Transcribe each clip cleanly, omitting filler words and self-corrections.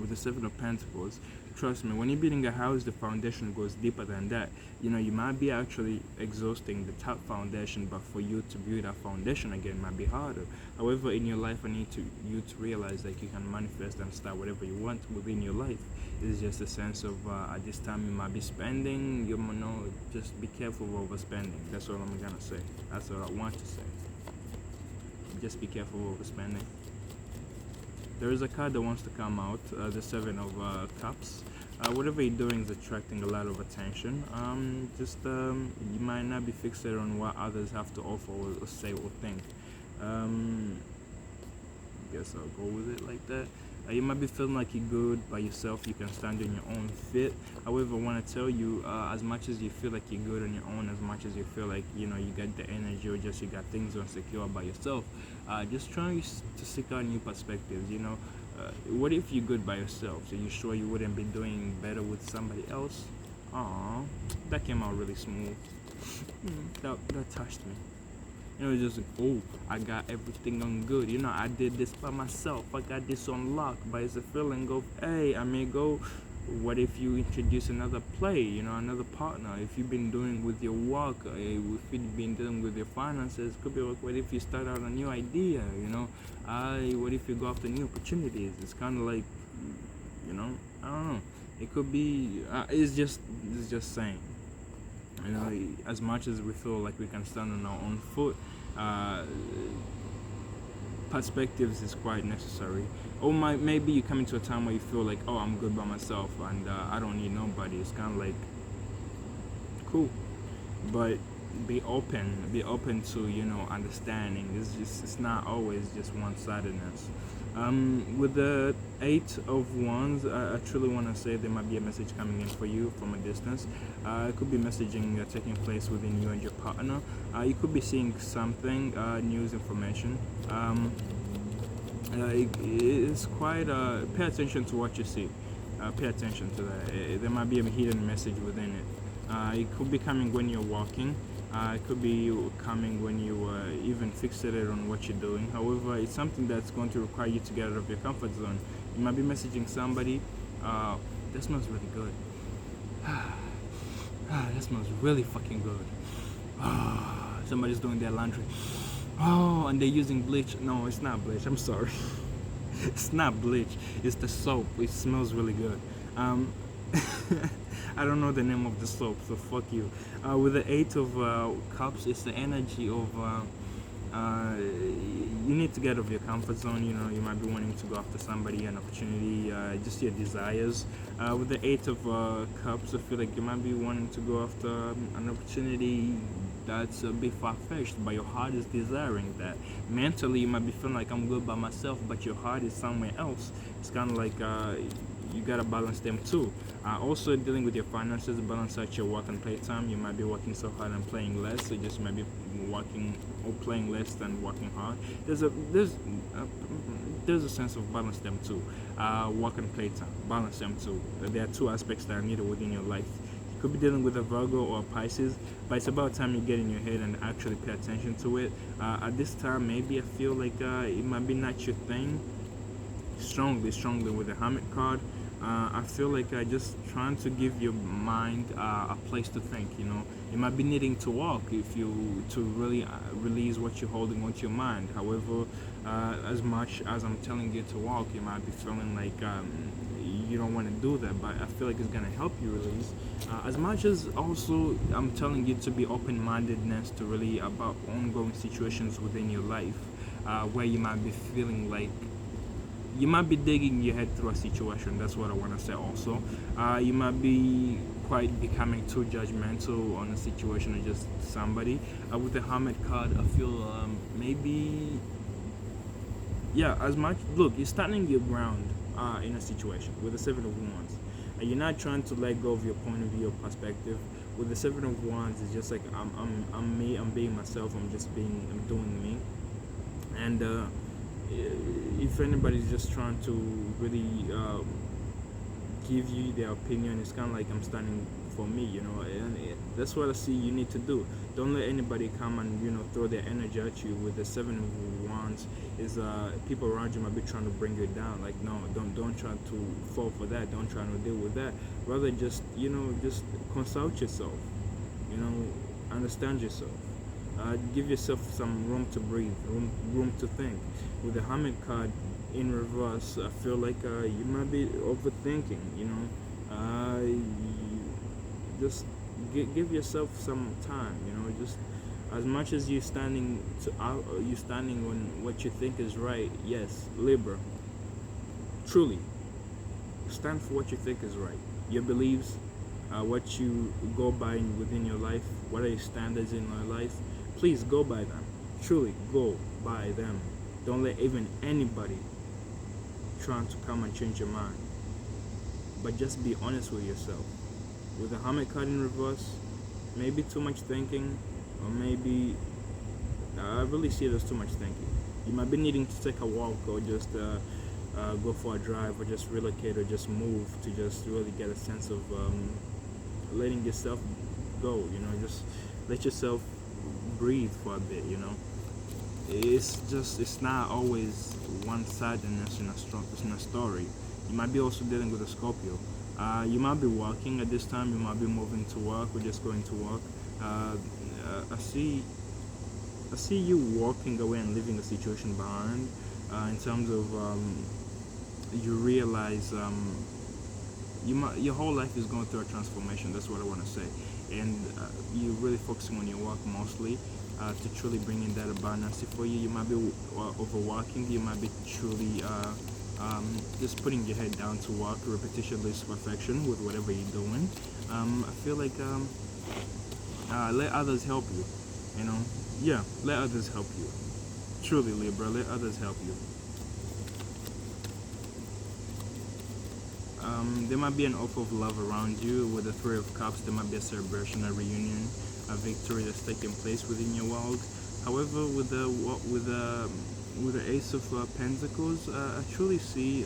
with the Seven of Pentacles, trust me, when you're building a house, the foundation goes deeper than that. You might be actually exhausting the top foundation, but for you to build that foundation again might be harder. However, in your life, I need you to realize that you can manifest and start whatever you want within your life. It's just a sense of at this time you might be spending. Just be careful of overspending. That's all I'm gonna say. That's what I want to say. Just be careful of overspending. There is a card that wants to come out, the Seven of Cups. Whatever you're doing is attracting a lot of attention. You might not be fixated on what others have to offer or say or think. Guess I'll go with it like that. You might be feeling like you're good by yourself, you can stand on your own feet. However, I want to tell you, as much as you feel like you're good on your own, as much as you feel like you got the energy, or just you got things unsecure by yourself, just trying to seek out new perspectives. What if you're good by yourself? So you sure you wouldn't be doing better with somebody else? Aww, that came out really smooth. That touched me. Just like, oh, I got everything on good. I did this by myself. I got this on lock. But it's a feeling of, hey, I may go. What if you introduce another play, another partner? If you've been doing with your work, if you've been dealing with your finances, could be like, what if you start out a new idea, what if you go after new opportunities? It's kind of like, I don't know. It could be, it's just saying. As much as we feel like we can stand on our own foot, perspectives is quite necessary. Or maybe you come into a time where you feel like, oh, I'm good by myself and I don't need nobody. It's kind of like, cool, but be open to understanding. It's not always just one-sidedness. With the Eight of Wands, I truly want to say there might be a message coming in for you from a distance. It could be messaging taking place within you and your partner. You could be seeing something, news, information. It's quite pay attention to what you see. Pay attention to that. There might be a hidden message within it. It could be coming when you're walking. It could be coming when you even fixated on what you're doing. However, it's something that's going to require you to get out of your comfort zone. You might be messaging somebody. That smells really good. That smells really fucking good. Somebody's doing their laundry. And they're using bleach. No, it's not bleach. I'm sorry. It's not bleach. It's the soap. It smells really good. I don't know the name of the soap, so fuck you. With the Eight of Cups, it's the energy of you need to get out of your comfort zone. You might be wanting to go after somebody, an opportunity, just your desires. With the Eight of Cups, I feel like you might be wanting to go after an opportunity that's a bit far-fetched, but your heart is desiring that. Mentally, you might be feeling like I'm good by myself, but your heart is somewhere else. It's kind of like you gotta balance them too. Also, dealing with your finances, balance out your work and play time. You might be working so hard and playing less, so you just might be working or playing less than working hard. There's a sense of balance them too. Work and play time, balance them too. There are two aspects that are needed within your life. You could be dealing with a Virgo or a Pisces, but it's about time you get in your head and actually pay attention to it. At this time, maybe I feel like it might be not your thing. Strongly with the Hermit card. I feel like just trying to give your mind a place to think. You might be needing to walk to really release what you're holding onto your mind. However, as much as I'm telling you to walk, you might be feeling like you don't want to do that, but I feel like it's gonna help you release. As much as also I'm telling you to be open-mindedness to really about ongoing situations within your life, where you might be feeling like you might be digging your head through a situation. That's what I want to say also. You might be quite becoming too judgmental on a situation or just somebody. With the Hermit card, I feel maybe, as much, look, you're standing your ground in a situation with the Seven of Wands. You're not trying to let go of your point of view or perspective. With the Seven of Wands, it's just like I'm me, I'm being myself, I'm doing me. And if anybody's just trying to really give you their opinion, it's kind of like I'm standing for me, and that's what I see you need to do. Don't let anybody come and throw their energy at you. With the Seven of Wands, is people around you might be trying to bring you down. Like, no, don't try to fall for that. Don't try to deal with that. Rather, just just consult yourself. You know, understand yourself. Give yourself some room to breathe, room to think. With the Hermit card in reverse, I feel like you might be overthinking. Just give yourself some time. Just as much as you standing on what you think is right. Yes, Libra, truly stand for what you think is right. Your beliefs, what you go by within your life. What are your standards in your life? Please go by them. Truly go by them. Don't let even anybody trying to come and change your mind. But just be honest with yourself. With the Hermit card in reverse, maybe too much thinking, or maybe I really see it as too much thinking. You might be needing to take a walk, or just go for a drive, or just relocate, or just move to just really get a sense of letting yourself go. Just let yourself breathe for a bit. It's not always one-sidedness in a story. You might be also dealing with a Scorpio. You might be working at this time. You might be moving to work or just going to work. I see you walking away and leaving a situation behind. In terms of you realize your whole life is going through a transformation. That's what I want to say, and you're really focusing on your work mostly to truly bring in that abundance for you. You might be overworking. You might be truly just putting your head down to work. Repetition leads to perfection with whatever you're doing. I feel like let others help you. Yeah, let others help you. Truly, Libra, let others help you. There might be an offer of love around you. With the Three of Cups, there might be a celebration, a reunion, a victory that's taking place within your world. However, with the Ace of Pentacles, I truly see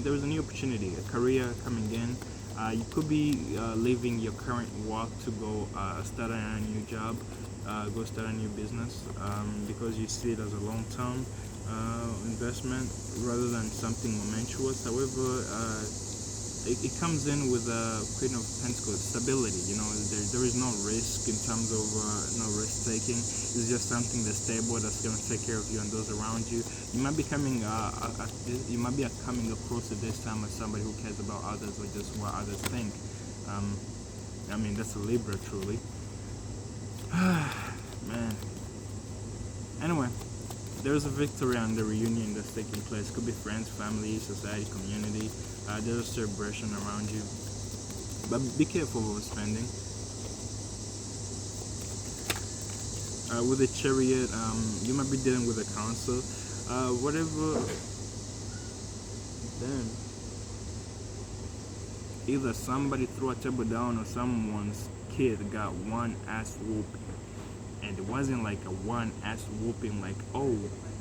there is a new opportunity, a career coming in. You could be leaving your current work to go start a new job, go start a new business, because you see it as a long-term investment rather than something momentous. However, it comes in with a Queen of Pentacles, stability. There is no risk in terms of no risk taking. It's just something that's stable, that's going to take care of you and those around you. You might be coming coming across at this time as somebody who cares about others or just what others think. That's a Libra, truly. Man. Anyway, there's a victory and the reunion that's taking place. Could be friends, family, society, community. There's a celebration around you, but be careful with spending. With the Chariot, you might be dealing with a counsel, whatever. Then either somebody threw a table down or someone's kid got one ass whooping, and it wasn't like a one ass whooping like, oh,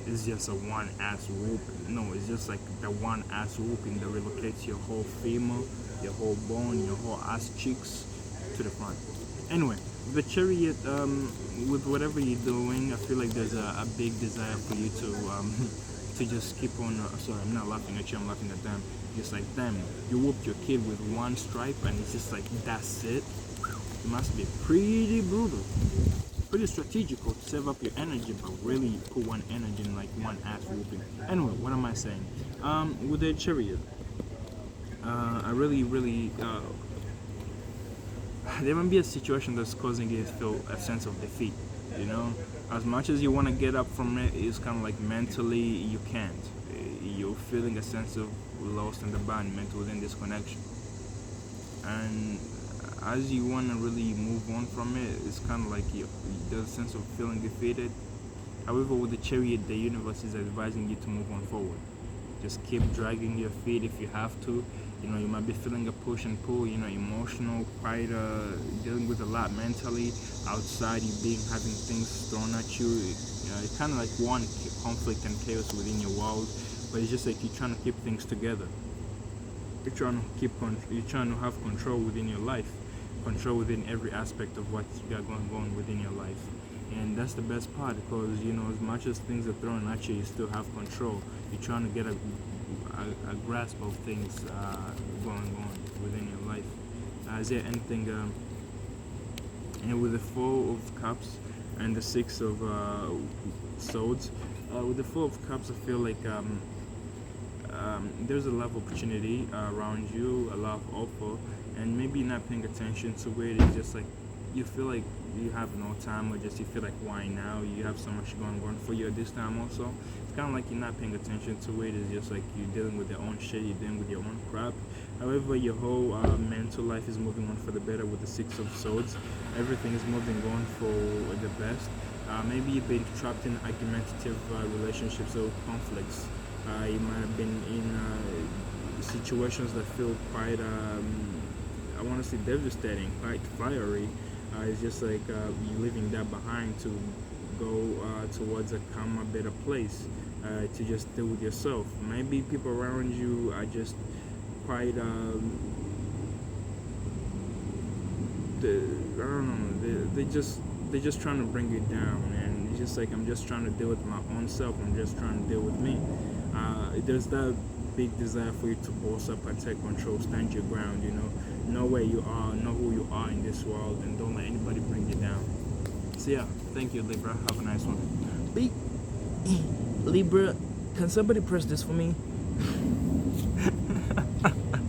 it's just a one ass whooping. No, it's just like the one ass whooping that relocates your whole femur, your whole bone, your whole ass cheeks to the front. Anyway, the Chariot, with whatever you're doing, I feel like there's a big desire for you to just keep on. Sorry, I'm not laughing at you. I'm laughing at them. Just like them, you whooped your kid with one stripe, and it's just like that's it. It must be pretty brutal. Pretty strategical to save up your energy, but really put one energy in like one ass whooping. Anyway, what am I saying? With the Chariot, I really there might be a situation that's causing you to feel a sense of defeat. As much as you want to get up from it, it's kind of like mentally you can't. You're feeling a sense of loss and abandonment within this connection, and as you want to really move on from it, it's kind of like there's a sense of feeling defeated. However, with the Chariot, the universe is advising you to move on forward. Just keep dragging your feet if you have to. You might be feeling a push and pull, emotional, quite dealing with a lot mentally. Outside, having things thrown at you. It's kind of like one conflict and chaos within your world, but it's just like you're trying to keep things together. You're trying to have control within your life. Control within every aspect of what you got going on within your life. And that's the best part, because as much as things are thrown at you, you still have control. You're trying to get a grasp of things going on within your life. Is there anything? And with the Four of Cups and the Six of Swords, with the Four of Cups, I feel like there's a lot of opportunity around you, a lot of offer, and maybe you're not paying attention to it. It's just like you feel like you have no time, or just you feel like why now? You have so much going on for you at this time. Also, it's kind of like you're not paying attention to it. It's just like you're dealing with your own shit. You're dealing with your own crap. However, your whole mental life is moving on for the better with the Six of Swords. Everything is moving on for the best. Maybe you've been trapped in argumentative relationships or conflicts. You might have been in situations that feel quite, I want to say, devastating, quite fiery. It's just like you're leaving that behind to go towards a calmer, better place, to just deal with yourself. Maybe people around you are just quite, I don't know, they're just trying to bring you down, and it's just like, I'm just trying to deal with my own self. I'm just trying to deal with me. There's that big desire for you to boss up and take control, stand your ground, know where you are, know who you are in this world, and don't let anybody bring you down. So yeah, thank you, Libra. Have a nice one. Libra, can somebody press this for me?